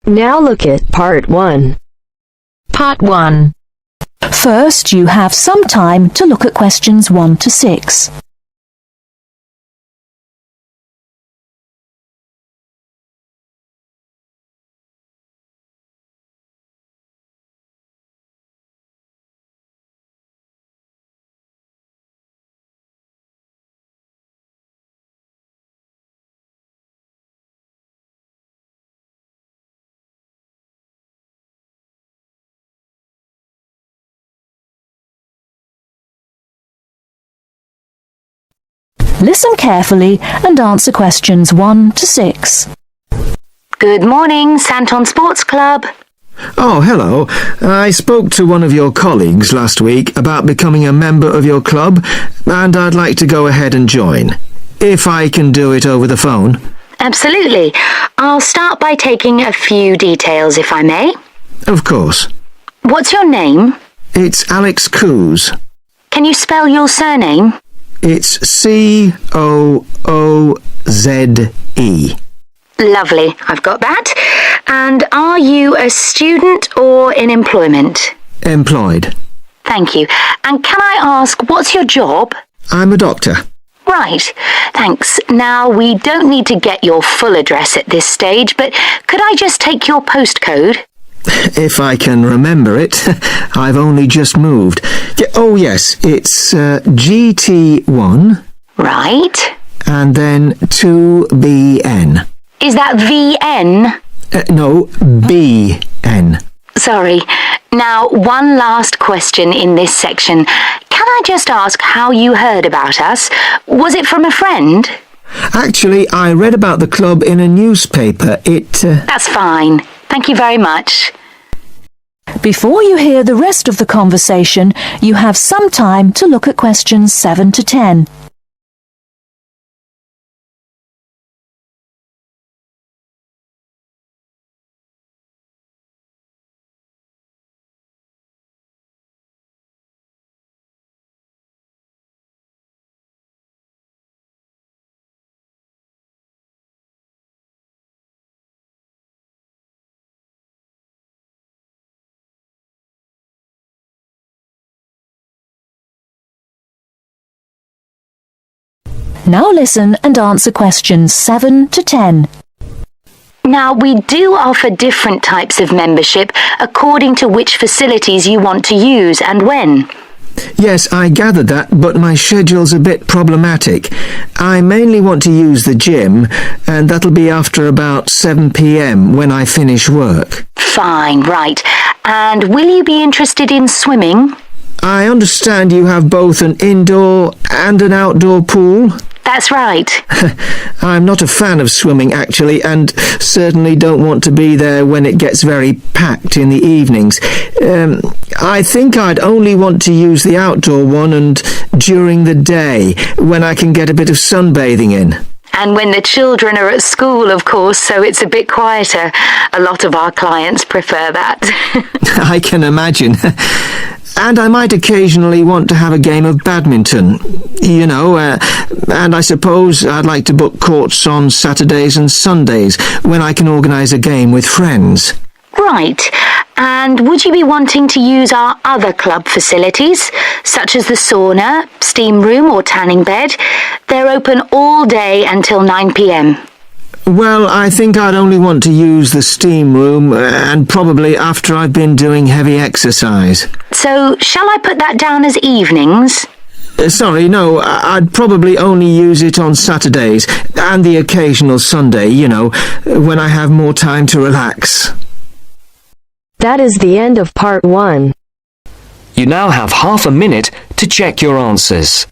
Now look at Part 1. Part 1. First, you have some time to look at questions 1 to 6. Listen carefully and answer questions 1 to 6. Good morning, Santon Sports Club. Oh, hello. I spoke to one of your colleagues last week about becoming a member of your club, and I'd like to go ahead and join, if I can do it over the phone. Absolutely. I'll start by taking a few details, if I may. Of course. What's your name? It's Alex Coos. Can you spell your surname? It's C-O-O-Z-E. Lovely, I've got that. And are you a student or in employment? Employed. Thank you. And can I ask, what's your job? I'm a doctor. Right, thanks. Now, we don't need to get your full address at this stage, but could I just take your postcode? If I can remember it. I've only just moved. Oh, yes, it's GT1. Right. And then 2BN. Is that VN? No, BN. Sorry. Now, one last question in this section. Can I just ask how you heard about us? Was it from a friend? Actually, I read about the club in a newspaper. That's fine. Thank you very much. Before you hear the rest of the conversation, you have some time to look at questions 7 to 10. Now listen and answer questions 7 to 10. Now, we do offer different types of membership according to which facilities you want to use and when. Yes, I gathered that, but my schedule's a bit problematic. I mainly want to use the gym, and that'll be after about 7 p.m. when I finish work. Fine, right. And will you be interested in swimming? I understand you have both an indoor and an outdoor pool? That's right. I'm not a fan of swimming, actually, and certainly don't want to be there when it gets very packed in the evenings. I think I'd only want to use the outdoor one and during the day, when I can get a bit of sunbathing in. And when the children are at school, of course, so it's a bit quieter. A lot of our clients prefer that. I can imagine. And I might occasionally want to have a game of badminton, and I suppose I'd like to book courts on Saturdays and Sundays when I can organise a game with friends. Right. And would you be wanting to use our other club facilities, such as the sauna, steam room or tanning bed? They're open all day until 9 p.m. Well, I think I'd only want to use the steam room, and probably after I've been doing heavy exercise. So, shall I put that down as evenings? Sorry, no, I'd probably only use it on Saturdays, and the occasional Sunday, when I have more time to relax. That is the end of Part 1. You now have half a minute to check your answers.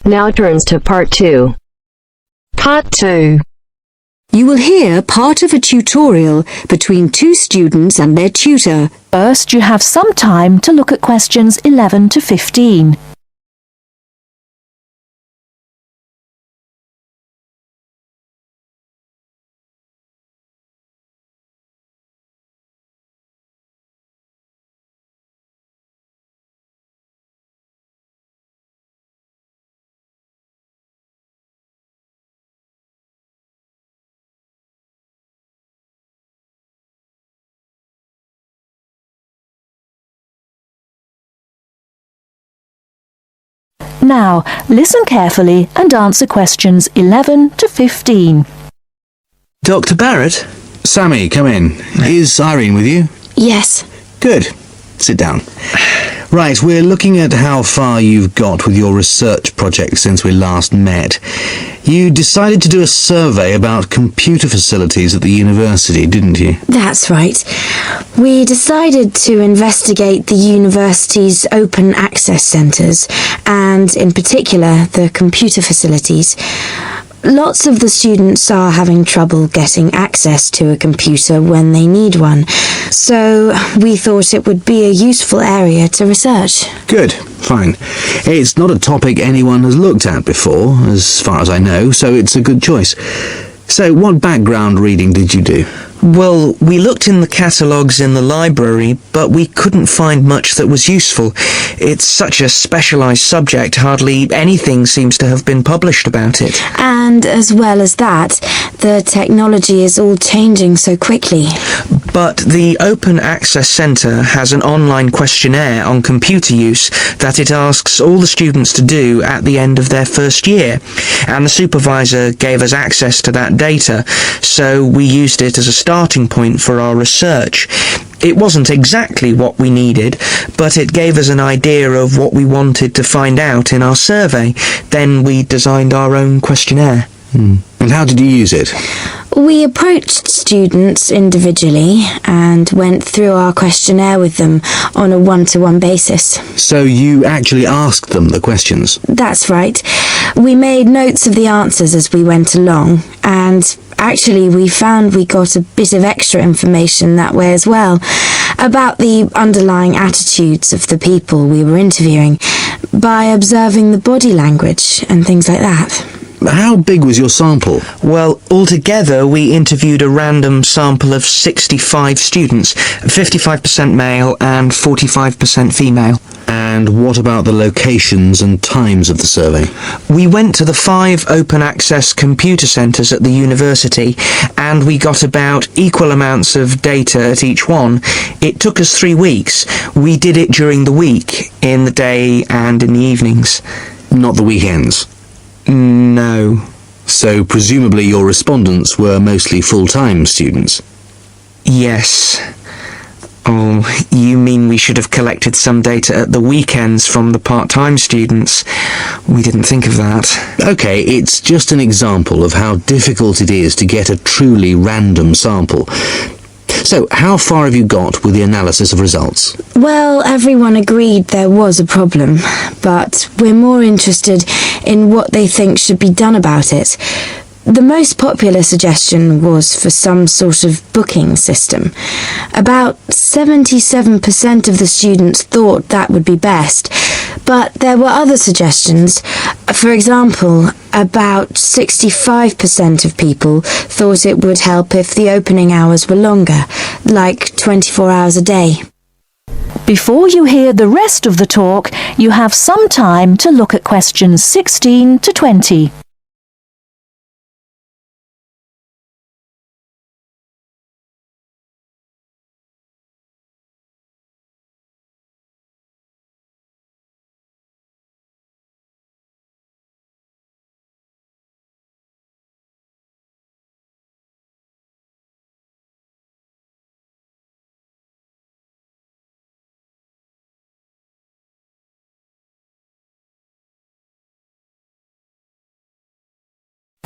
Now turns to Part 2. Part 2. You will hear part of a tutorial between two students and their tutor. First, you have some time to look at questions 11 to 15. Now, listen carefully and answer questions 11 to 15. Dr. Barrett? Sammy, come in. Is Irene with you? Yes. Good. Sit down. Right, we're looking at how far you've got with your research project since we last met. You decided to do a survey about computer facilities at the university, didn't you? That's right. We decided to investigate the university's open access centres and, in particular, the computer facilities. Lots of the students are having trouble getting access to a computer when they need one, so we thought it would be a useful area to research. Good, fine. It's not a topic anyone has looked at before, as far as I know, so it's a good choice. So, what background reading did you do? Well, we looked in the catalogues in the library, but we couldn't find much that was useful. It's such a specialised subject, hardly anything seems to have been published about it. And as well as that, the technology is all changing so quickly. But the Open Access Centre has an online questionnaire on computer use that it asks all the students to do at the end of their first year, and the supervisor gave us access to that data, so we used it as a starting point for our research. It wasn't exactly what we needed, but it gave us an idea of what we wanted to find out in our survey. Then we designed our own questionnaire. And how did you use it? We approached students individually and went through our questionnaire with them on a one-to-one basis. So you actually asked them the questions? That's right. We made notes of the answers as we went along, and actually we found we got a bit of extra information that way as well, about the underlying attitudes of the people we were interviewing, by observing the body language and things like that. How big was your sample? Well, altogether we interviewed a random sample of 65 students, 55% male and 45% female. And what about the locations and times of the survey? We went to the 5 open access computer centres at the university, and we got about equal amounts of data at each one. It took us 3 weeks. We did it during the week, in the day and in the evenings. Not the weekends? No. So presumably your respondents were mostly full-time students? Yes. Oh, you mean we should have collected some data at the weekends from the part-time students? We didn't think of that. Okay, it's just an example of how difficult it is to get a truly random sample. So, how far have you got with the analysis of results? Well, everyone agreed there was a problem, but we're more interested in what they think should be done about it. The most popular suggestion was for some sort of booking system. About 77% of the students thought that would be best, but there were other suggestions. For example, about 65% of people thought it would help if the opening hours were longer, like 24 hours a day. Before you hear the rest of the talk, you have some time to look at questions 16 to 20.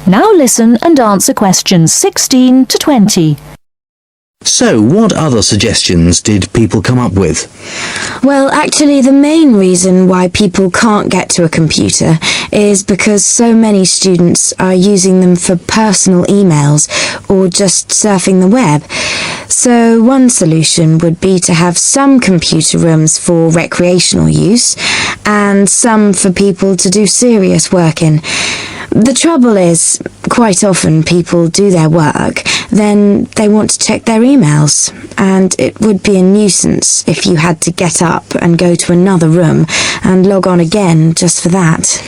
Now listen and answer questions 16 to 20. So, what other suggestions did people come up with? Well, actually, the main reason why people can't get to a computer is because so many students are using them for personal emails or just surfing the web. So one solution would be to have some computer rooms for recreational use and some for people to do serious work in. The trouble is, quite often people do their work, then they want to check their emails, and it would be a nuisance if you had to get up and go to another room and log on again just for that.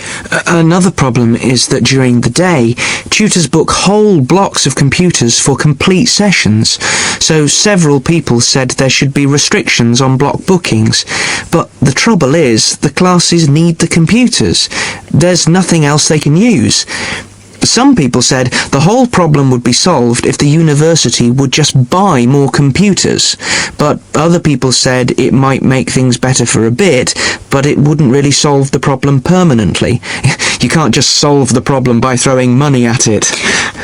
Another problem is that during the day, tutors book whole blocks of computers for complete sessions, so several people said there should be restrictions on block bookings. But the trouble is, the classes need the computers. There's nothing else they can use. Some people said the whole problem would be solved if the university would just buy more computers, but other people said it might make things better for a bit, but it wouldn't really solve the problem permanently. You can't just solve the problem by throwing money at it.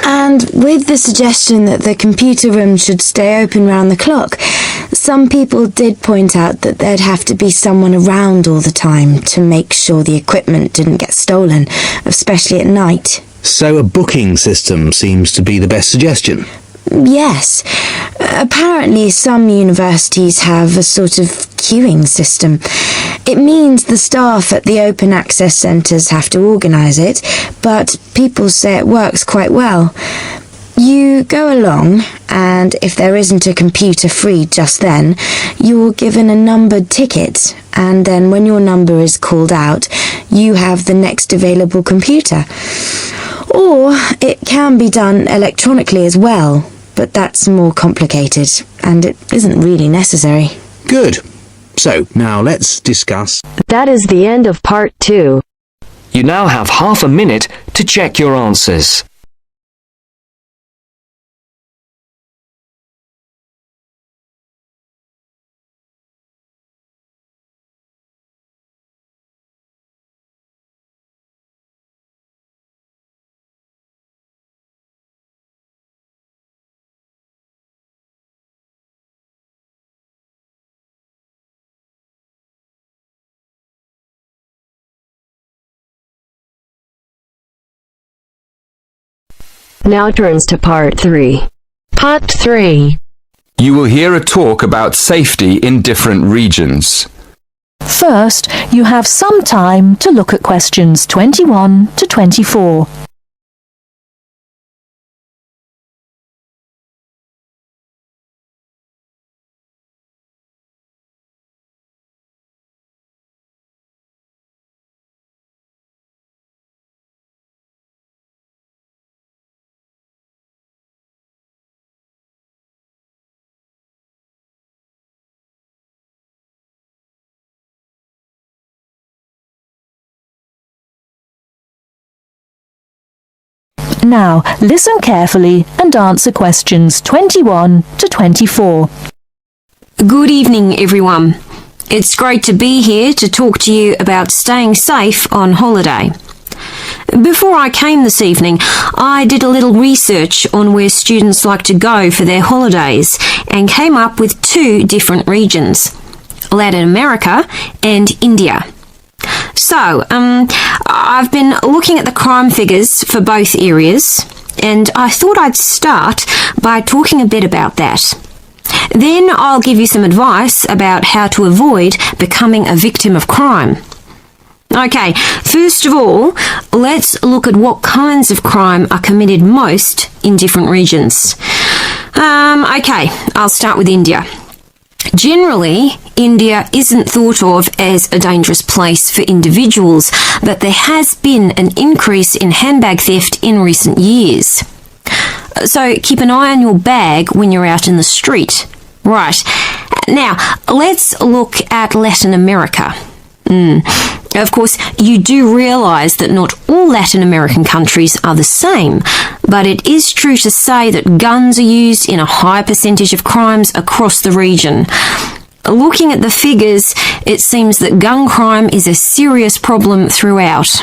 And with the suggestion that the computer room should stay open round the clock, some people did point out that there'd have to be someone around all the time to make sure the equipment didn't get stolen, especially at night. So a booking system seems to be the best suggestion. Yes. Apparently some universities have a sort of queuing system. It means the staff at the open access centres have to organise it, but people say it works quite well. You go along, and if there isn't a computer free just then, you're given a numbered ticket, and then when your number is called out, you have the next available computer. Or it can be done electronically as well, but that's more complicated, and it isn't really necessary. Good. So, now let's discuss. That is the end of part 2. You now have half a minute to check your answers. Now turns to part 3. Part 3. You will hear a talk about safety in different regions. First, you have some time to look at questions 21 to 24. Now, listen carefully and answer questions 21 to 24. Good evening, everyone. It's great to be here to talk to you about staying safe on holiday. Before I came this evening, I did a little research on where students like to go for their holidays and came up with 2 different regions, Latin America and India. So, I've been looking at the crime figures for both areas, and I thought I'd start by talking a bit about that. Then I'll give you some advice about how to avoid becoming a victim of crime. Okay, first of all, let's look at what kinds of crime are committed most in different regions. Okay, I'll start with India. Generally, India isn't thought of as a dangerous place for individuals, but there has been an increase in handbag theft in recent years. So keep an eye on your bag when you're out in the street. Right, now let's look at Latin America. Of course, you do realise that not all Latin American countries are the same, but it is true to say that guns are used in a high percentage of crimes across the region. Looking at the figures, it seems that gun crime is a serious problem throughout.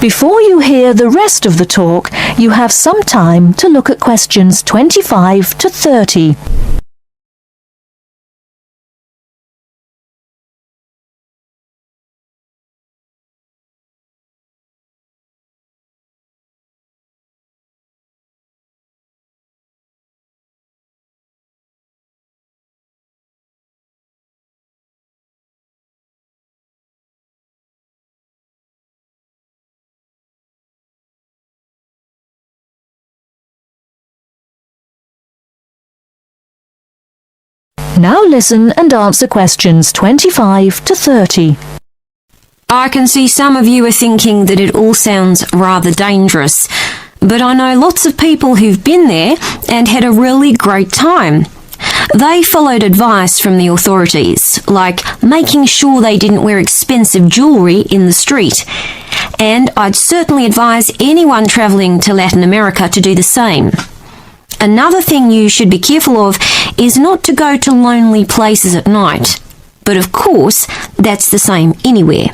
Before you hear the rest of the talk, You have some time to look at questions 25 to 30. Now listen and answer questions 25 to 30. I can see some of you are thinking that it all sounds rather dangerous, but I know lots of people who've been there and had a really great time. They followed advice from the authorities, like making sure they didn't wear expensive jewellery in the street. And I'd certainly advise anyone travelling to Latin America to do the same. Another thing you should be careful of is not to go to lonely places at night. But of course, that's the same anywhere.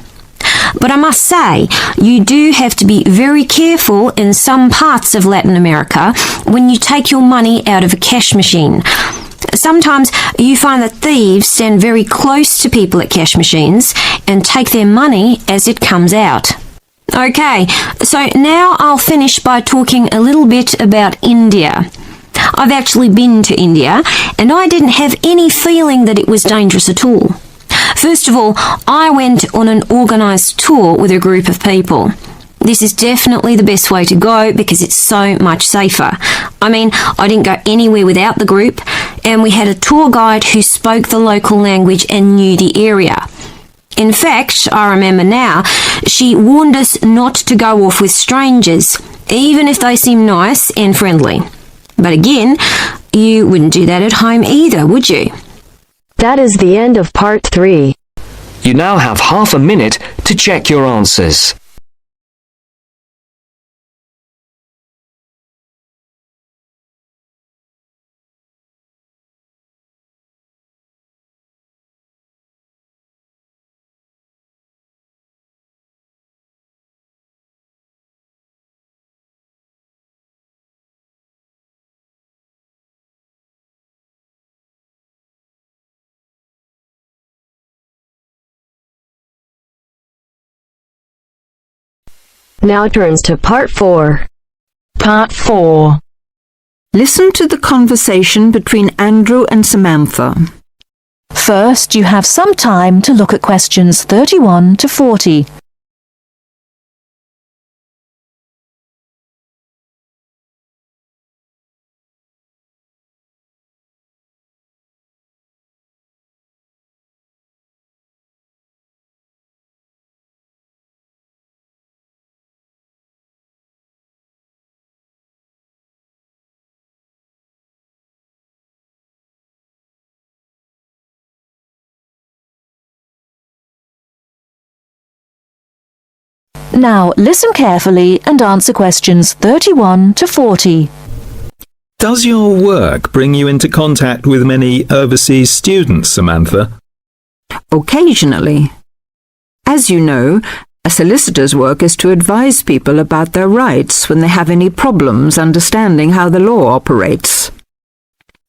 But I must say, you do have to be very careful in some parts of Latin America when you take your money out of a cash machine. Sometimes you find that thieves stand very close to people at cash machines and take their money as it comes out. Okay, so now I'll finish by talking a little bit about India. I've actually been to India, and I didn't have any feeling that it was dangerous at all. First of all, I went on an organised tour with a group of people. This is definitely the best way to go because it's so much safer. I mean, I didn't go anywhere without the group, and we had a tour guide who spoke the local language and knew the area. In fact, I remember now, she warned us not to go off with strangers, even if they seem nice and friendly. But again, you wouldn't do that at home either, would you? That is the end of part 3. You now have half a minute to check your answers. Now turns to part 4. Part 4. Listen to the conversation between Andrew and Samantha. First, you have some time to look at questions 31 to 40. Now listen carefully and answer questions 31 to 40. Does your work bring you into contact with many overseas students, Samantha? Occasionally. As you know, a solicitor's work is to advise people about their rights when they have any problems understanding how the law operates.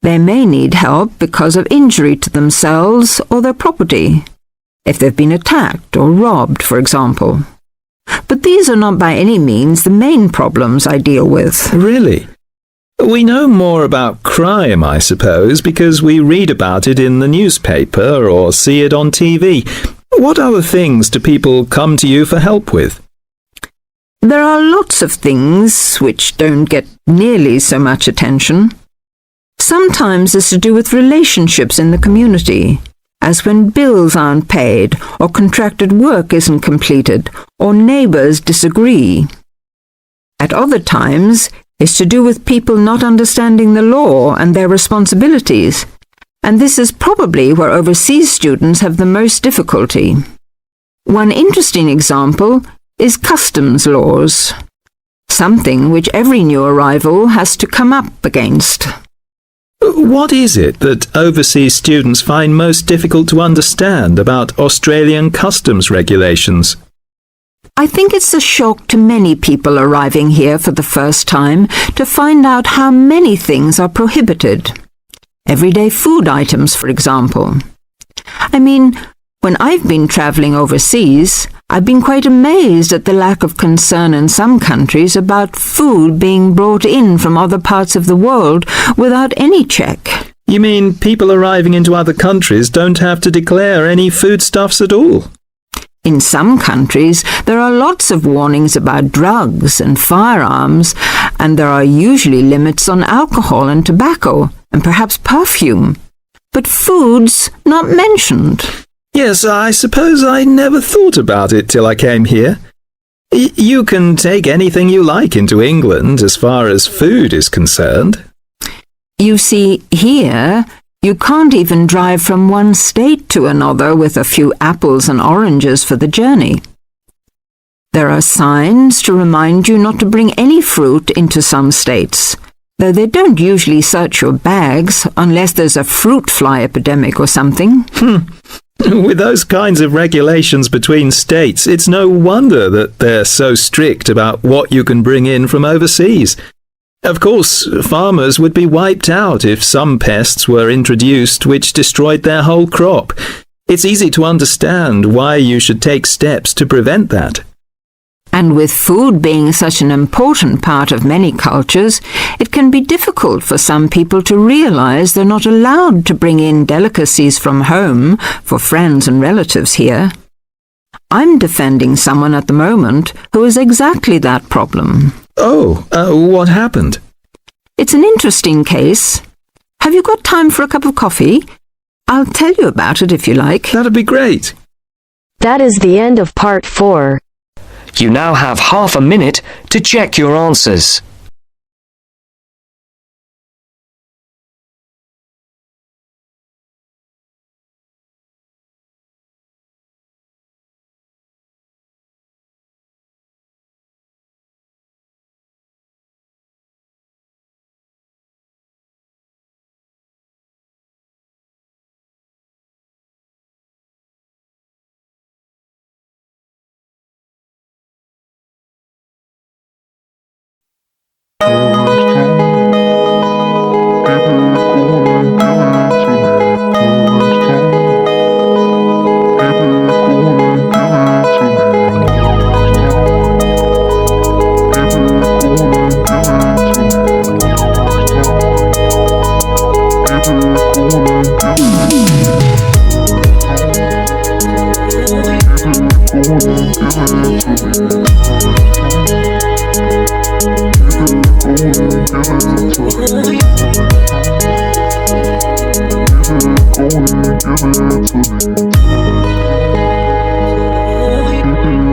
They may need help because of injury to themselves or their property, if they've been attacked or robbed, for example. But these are not by any means the main problems I deal with. Really? We know more about crime, I suppose, because we read about it in the newspaper or see it on TV. What other things do people come to you for help with? There are lots of things which don't get nearly so much attention. Sometimes it's to do with relationships in the community, as when bills aren't paid, or contracted work isn't completed, or neighbours disagree. At other times, it's to do with people not understanding the law and their responsibilities, and this is probably where overseas students have the most difficulty. One interesting example is customs laws, something which every new arrival has to come up against. What is it that overseas students find most difficult to understand about Australian customs regulations? I think it's a shock to many people arriving here for the first time to find out how many things are prohibited. Everyday food items, for example. I mean, when I've been travelling overseas, I've been quite amazed at the lack of concern in some countries about food being brought in from other parts of the world without any check. You mean people arriving into other countries don't have to declare any foodstuffs at all? In some countries, there are lots of warnings about drugs and firearms, and there are usually limits on alcohol and tobacco, and perhaps perfume. But food's not mentioned. Yes, I suppose I never thought about it till I came here. You can take anything you like into England as far as food is concerned. You see, here, you can't even drive from one state to another with a few apples and oranges for the journey. There are signs to remind you not to bring any fruit into some states, though they don't usually search your bags unless there's a fruit fly epidemic or something. With those kinds of regulations between states, it's no wonder that they're so strict about what you can bring in from overseas. Of course, farmers would be wiped out if some pests were introduced which destroyed their whole crop. It's easy to understand why you should take steps to prevent that. And with food being such an important part of many cultures, it can be difficult for some people to realize they're not allowed to bring in delicacies from home for friends and relatives here. I'm defending someone at the moment who has exactly that problem. Oh, what happened? It's an interesting case. Have you got time for a cup of coffee? I'll tell you about it if you like. That'd be great. That is the end of part 4. You now have half a minute to check your answers. Give it to me.